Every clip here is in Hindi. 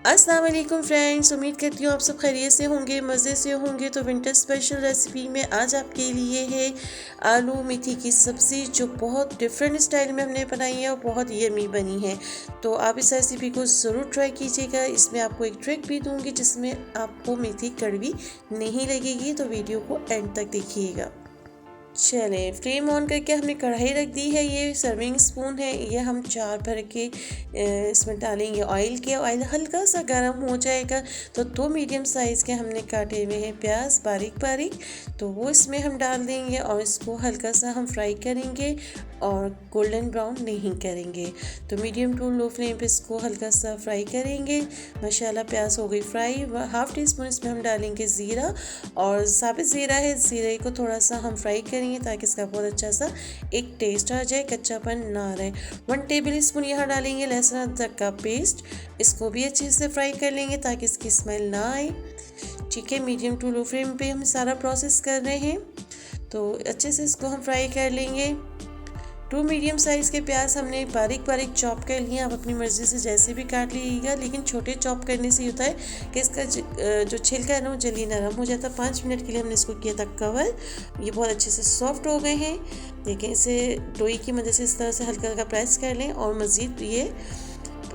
अस्सलाम वालेकुम फ्रेंड्स, उम्मीद करती हूँ आप सब खैरियत से होंगे, मज़े से होंगे। तो विंटर स्पेशल रेसिपी में आज आपके लिए है आलू मेथी की सब्ज़ी, जो बहुत डिफरेंट स्टाइल में हमने बनाई है और बहुत यमी बनी है। तो आप इस रेसिपी को ज़रूर ट्राई कीजिएगा। इसमें आपको एक ट्रिक भी दूंगी जिसमें आपको मेथी कड़वी नहीं लगेगी, तो वीडियो को एंड तक देखिएगा। चलें, फ्लेम ऑन करके हमने कढ़ाई रख दी है। ये सर्विंग स्पून है, ये हम 4 भर के इसमें डालेंगे ऑयल के। ऑयल हल्का सा गर्म हो जाएगा तो 2 मीडियम साइज़ के हमने काटे हुए हैं प्याज बारीक बारीक, तो वो इसमें हम डाल देंगे और इसको हल्का सा हम फ्राई करेंगे और गोल्डन ब्राउन नहीं करेंगे। तो मीडियम टू लो फ्लेम पे इसको हल्का सा फ्राई करेंगे। माशाल्लाह प्याज हो गई फ्राई। 1/2 टीस्पून इसमें हम डालेंगे ज़ीरा, और साबित ज़ीरा है, ज़ीरे को थोड़ा सा हम फ्राई करेंगे ताकि इसका बहुत अच्छा सा एक टेस्ट आ जाए, कच्चापन ना रहे। 1 टेबल स्पून यहाँ डालेंगे लहसुन अदरक का पेस्ट, इसको भी अच्छे से फ्राई कर लेंगे ताकि इसकी स्मेल ना आए। ठीक है, मीडियम टू लो फ्लेम पे हम सारा प्रोसेस कर रहे हैं, तो अच्छे से इसको हम फ्राई कर लेंगे। 2 मीडियम साइज़ के प्याज हमने बारीक बारीक चॉप कर लिए। आप अपनी मर्ज़ी से जैसे भी काट लीजिएगा, लेकिन छोटे चॉप करने से होता है कि इसका जो छिलका है ना वो जल्दी नरम हो जाता है। 5 मिनट के लिए हमने इसको किया था कवर। ये बहुत अच्छे से सॉफ्ट हो गए हैं। देखें, इसे लोई की मदद से इस तरह से हल्का हल्का प्रेस कर लें और मज़ीद ये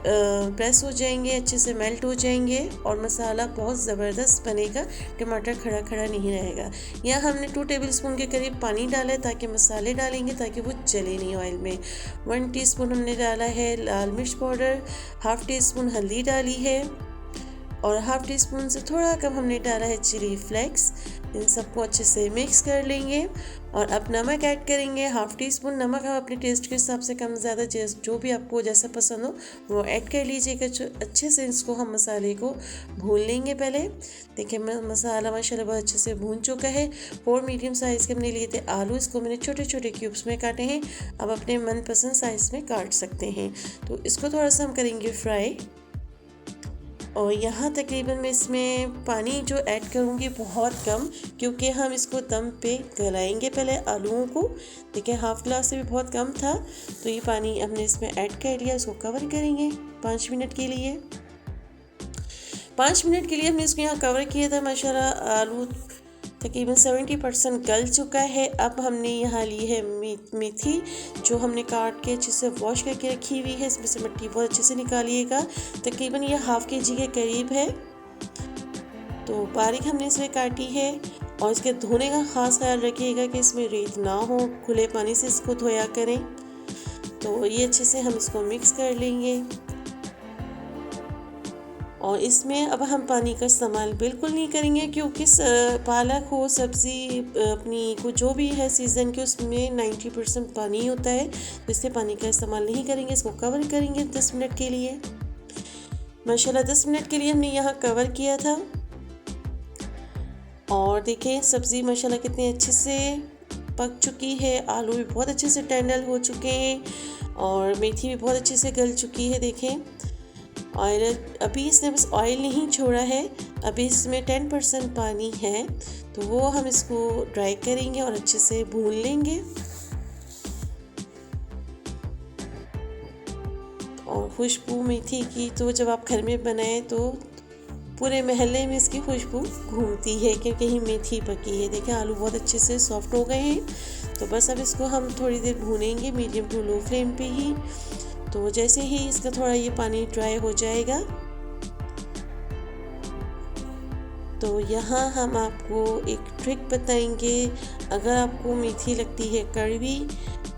प्रेस हो जाएंगे, अच्छे से मेल्ट हो जाएंगे और मसाला बहुत ज़बरदस्त बनेगा। टमाटर खड़ा खड़ा नहीं रहेगा। यहाँ हमने 2 टेबल स्पून के करीब पानी डाला है ताकि मसाले डालेंगे ताकि वो जले नहीं ऑयल में। 1 टीस्पून हमने डाला है लाल मिर्च पाउडर, 1/2 टीस्पून हल्दी डाली है और 1/2 टीस्पून से थोड़ा कम हमने डाला है चिली फ्लेक्स। इन सबको अच्छे से मिक्स कर लेंगे और अब नमक ऐड करेंगे। 1/2 टीस्पून नमक आप अपने टेस्ट के हिसाब से कम ज़्यादा जो भी आपको जैसा पसंद हो वो ऐड कर लीजिएगा। अच्छे से इसको हम मसाले को भून लेंगे। पहले देखिए मसाला माशाल्लाह बहुत अच्छे से भून चुका है। 4 मीडियम साइज़ के हमने लिए थे आलू, इसको मैंने छोटे छोटे क्यूब्स में काटे हैं। अब अपने मनपसंद साइज़ में काट सकते हैं। तो इसको थोड़ा सा हम करेंगे फ्राई, और यहाँ तकरीबन मैं इसमें पानी जो ऐड करूँगी बहुत कम, क्योंकि हम इसको दम पे गलाएंगे पहले आलूओं को। देखिए 1/2 ग्लास से भी बहुत कम था, तो ये पानी हमने इसमें ऐड कर लिया। इसको कवर करेंगे 5 मिनट के लिए। 5 मिनट के लिए हमने इसको यहाँ कवर किया था। माशाल्लाह आलू तकरीबन 70% गल चुका है। अब हमने यहाँ ली है मेथी, जो हमने काट के अच्छे से वॉश करके रखी हुई है। इसमें से मिट्टी बहुत अच्छे से निकालिएगा। तकरीबन ये 1/2 kg के करीब है, तो बारीक हमने इसमें काटी है। और इसके धोने का ख़ास ख्याल रखिएगा कि इसमें रेत ना हो, खुले पानी से इसको धोया करें। तो ये अच्छे से हम इसको मिक्स कर लेंगे और इसमें अब हम पानी का इस्तेमाल बिल्कुल नहीं करेंगे, क्योंकि पालक हो सब्ज़ी अपनी को जो भी है सीज़न के, उसमें 90% पानी होता है, तो इससे पानी का इस्तेमाल नहीं करेंगे। इसको कवर करेंगे 10 मिनट के लिए। माशाल्लाह 10 मिनट के लिए हमने यहाँ कवर किया था। और देखें सब्ज़ी माशाल्लाह कितनी अच्छे से पक चुकी है। आलू भी बहुत अच्छे से टेंडर हो चुके हैं और मेथी भी बहुत अच्छे से गल चुकी है। देखें ऑयल अभी इसने बस ऑयल नहीं छोड़ा है, अभी इसमें 10% पानी है, तो वो हम इसको ड्राई करेंगे और अच्छे से भून लेंगे। और खुशबू मेथी की तो जब आप घर में बनाएं तो पूरे महल्ले में इसकी खुशबू घूमती है कि कहीं मेथी पकी है। देखें आलू बहुत अच्छे से सॉफ्ट हो गए हैं, तो बस अब इसको हम थोड़ी देर भूनेंगे मीडियम टू लो फ्लेम पे ही। तो जैसे ही इसका थोड़ा ये पानी ड्राई हो जाएगा, तो यहाँ हम आपको एक ट्रिक बताएंगे। अगर आपको मेथी लगती है कड़वी,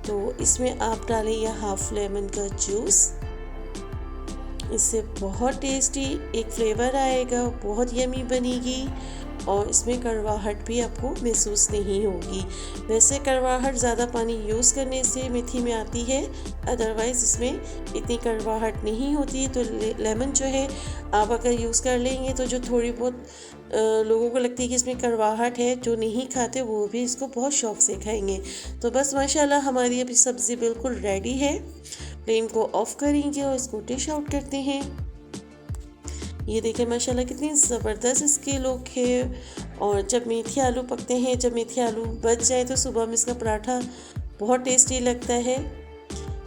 तो इसमें आप डालें या 1/2 लेमन का जूस। इससे बहुत टेस्टी एक फ्लेवर आएगा, बहुत यमी बनेगी और इसमें कड़वाहट भी आपको महसूस नहीं होगी। वैसे कड़वाहट ज़्यादा पानी यूज़ करने से मेथी में आती है, अदरवाइज़ इसमें इतनी कड़वाहट नहीं होती। तो लेमन जो है आप अगर यूज़ कर लेंगे तो जो थोड़ी बहुत लोगों को लगती है कि इसमें कड़वाहट है, जो नहीं खाते वो भी इसको बहुत शौक़ से खाएंगे। तो बस माशाल्लाह हमारी अभी सब्ज़ी बिल्कुल रेडी है। फ्लेम को ऑफ़ करेंगे और इसको डिश आउट करते हैं। ये देखें माशाल्लाह कितनी ज़बरदस्त इसके लुक है। और जब मेथी आलू पकते हैं, जब मेथी आलू बच जाए तो सुबह में इसका पराठा बहुत टेस्टी लगता है।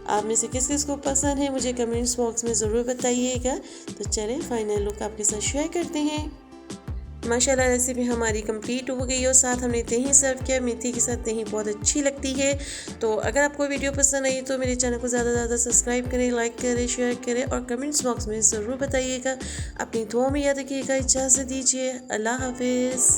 आप में से किस किस को पसंद है मुझे कमेंट्स बॉक्स में ज़रूर बताइएगा। तो चलें फाइनल लुक आपके साथ शेयर करते हैं। माशाल्लाह रेसिपी हमारी कंप्लीट हो गई और साथ हमने दही सर्व किया। मेथी के साथ दही बहुत अच्छी लगती है। तो अगर आपको वीडियो पसंद आई तो मेरे चैनल को ज़्यादा से ज़्यादा सब्सक्राइब करें, लाइक करें, शेयर करें और कमेंट्स बॉक्स में ज़रूर बताइएगा। अपनी दुआ में याद रखिएगा। इजाज़त दीजिए। अल्लाह हाफिज़।